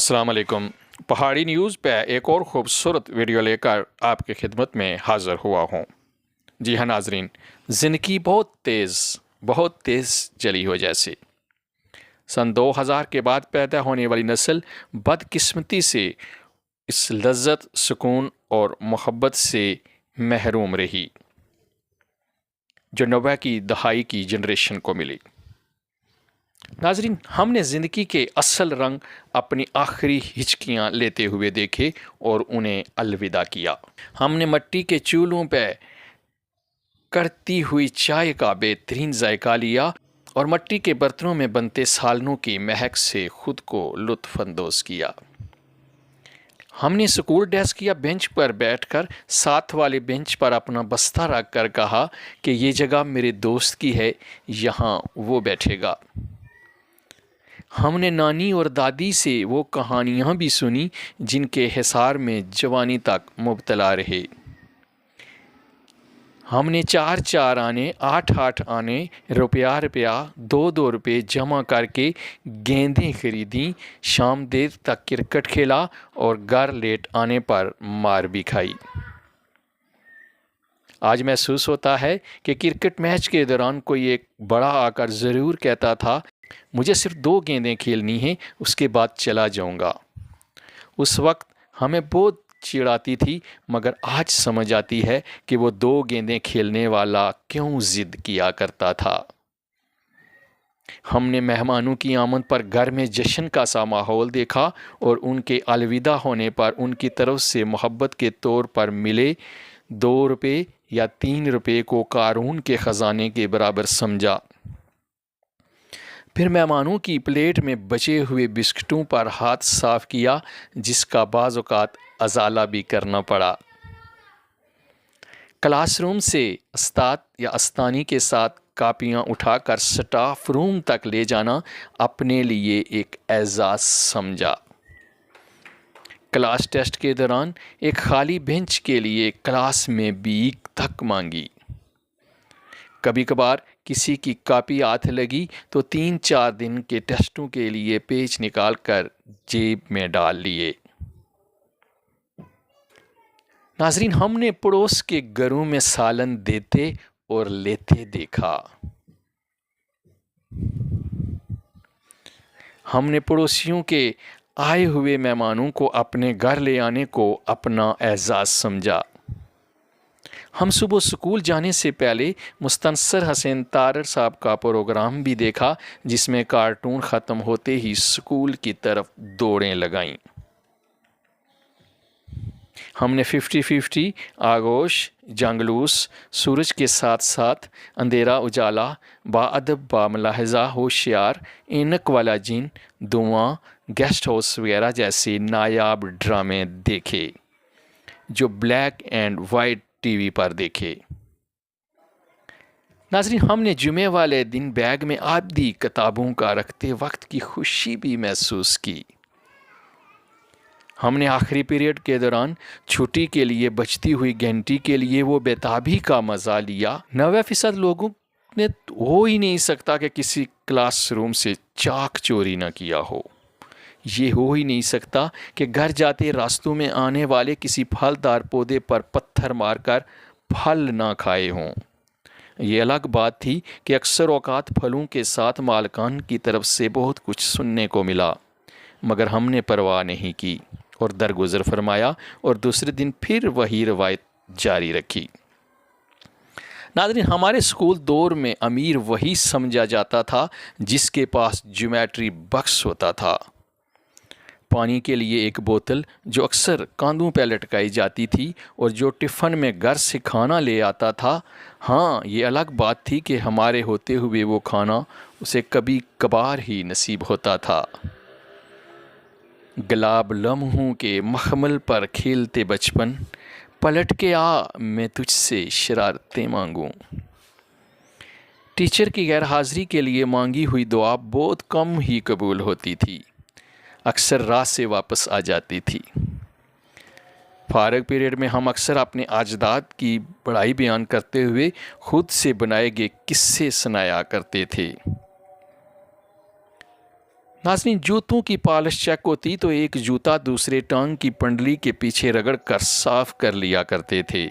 अस्सलाम वालेकुम। पहाड़ी न्यूज़ पे एक और ख़ूबसूरत वीडियो लेकर आपकी खिदमत में हाज़िर हुआ हूँ। जी हाँ नाजरीन, ज़िंदगी बहुत तेज़ चली हो जैसे। सन 2000 के बाद पैदा होने वाली नस्ल बदकिस्मती से इस लज्जत, सुकून और मोहब्बत से महरूम रही जो 90 की दहाई की जनरेशन को मिली। नाजरीन, हमने ज़िंदगी के असल रंग अपनी आखिरी हिचकियाँ लेते हुए देखे और उन्हें अलविदा किया। हमने मिट्टी के चूल्हों पे करती हुई चाय का बेहतरीन जायका लिया और मिट्टी के बर्तनों में बनते सालनों की महक से खुद को लुत्फ़अंदोज़ किया। हमने स्कूल डेस्क या बेंच पर बैठकर साथ वाले बेंच पर अपना बस्ता रख कर कहा कि ये जगह मेरे दोस्त की है, यहाँ वो बैठेगा। हमने नानी और दादी से वो कहानियाँ भी सुनी जिनके हिसार में जवानी तक मुब्तला रहे। हमने 4-4 आने, 8-8 आने, रुपया 2-2 रुपये जमा करके गेंदें खरीदी, शाम देर तक क्रिकेट खेला और घर लेट आने पर मार भी खाई। आज महसूस होता है कि क्रिकेट मैच के दौरान कोई एक बड़ा आकर ज़रूर कहता था, मुझे सिर्फ 2 गेंदें खेलनी हैं, उसके बाद चला जाऊंगा। उस वक्त हमें बहुत चिढ़ाती थी, मगर आज समझ आती है कि वो 2 गेंदें खेलने वाला क्यों ज़िद किया करता था। हमने मेहमानों की आमद पर घर में जश्न का सा माहौल देखा और उनके अलविदा होने पर उनकी तरफ से मोहब्बत के तौर पर मिले 2 रुपये या 3 रुपये को कारून के ख़जाने के बराबर समझा। फिर मेहमानों की प्लेट में बचे हुए बिस्कुटों पर हाथ साफ़ किया, जिसका बाज़ औक़ात अज़ाला भी करना पड़ा। क्लासरूम से उस्ताद या अस्तानी के साथ कापियाँ उठाकर स्टाफ रूम तक ले जाना अपने लिए एक एज़ाज़ समझा। क्लास टेस्ट के दौरान एक खाली बेंच के लिए क्लास में भीख तक मांगी। कभी कभार किसी की कॉपी हाथ लगी तो 3-4 दिन के टेस्टों के लिए पेज निकाल कर जेब में डाल लिए। नाजरीन, हमने पड़ोस के घरों में सालन देते और लेते देखा। हमने पड़ोसियों के आए हुए मेहमानों को अपने घर ले आने को अपना एजाज़ समझा। हम सुबह स्कूल जाने से पहले मुस्तनसर हसन तारर साहब का प्रोग्राम भी देखा, जिसमें कार्टून ख़त्म होते ही स्कूल की तरफ दौड़ें लगाईं। हमने 50-50, आगोश, जंगलूस, सूरज के साथ साथ, अंधेरा उजाला, बाअदब बामलाहज़ा, होशियार, ऐनक वाला जिन, धुआं, गेस्ट हाउस वगैरह जैसे नायाब ड्रामे देखे जो ब्लैक एंड वाइट टीवी पर देखे। नाज़रीन, हमने जुमे वाले दिन बैग में आधी किताबों का रखते वक्त की खुशी भी महसूस की। हमने आखिरी पीरियड के दौरान छुट्टी के लिए बचती हुई घंटी के लिए वो बेताबी का मज़ा लिया। 90% लोगों ने हो ही नहीं सकता कि किसी क्लासरूम से चाक चोरी ना किया हो। ये हो ही नहीं सकता कि घर जाते रास्तों में आने वाले किसी फलदार पौधे पर पत्थर मारकर फल ना खाए हों। ये अलग बात थी कि अक्सर औकात फलों के साथ मालकान की तरफ से बहुत कुछ सुनने को मिला, मगर हमने परवाह नहीं की और दरगुजर फरमाया और दूसरे दिन फिर वही रवायत जारी रखी। नाज़रीन, हमारे स्कूल दौर में अमीर वही समझा जाता था जिसके पास ज्योमेट्री बक्स होता था। पानी के लिए एक बोतल जो अक्सर कांधों पर लटकाई जाती थी और जो टिफ़न में घर से खाना ले आता था। हाँ, ये अलग बात थी कि हमारे होते हुए वो खाना उसे कभी कभार ही नसीब होता था। गुलाब लम्हों के मखमल पर खेलते बचपन, पलट के आ मैं तुझसे शरारतें मांगूं। टीचर की गैर हाज़िरी के लिए मांगी हुई दुआ बहुत कम ही कबूल होती थी, अक्सर रात से वापस आ जाती थी। फारग पीरियड में हम अक्सर अपने अजदाद की बड़ाई बयान करते हुए खुद से बनाए गए किस्से सुनाया करते थे। ناظرین، جوتوں کی پالش چیک ہوتی تو ایک جوتا دوسرے ٹانگ کی پنڈلی کے پیچھے رگڑ کر صاف کر لیا کرتے تھے۔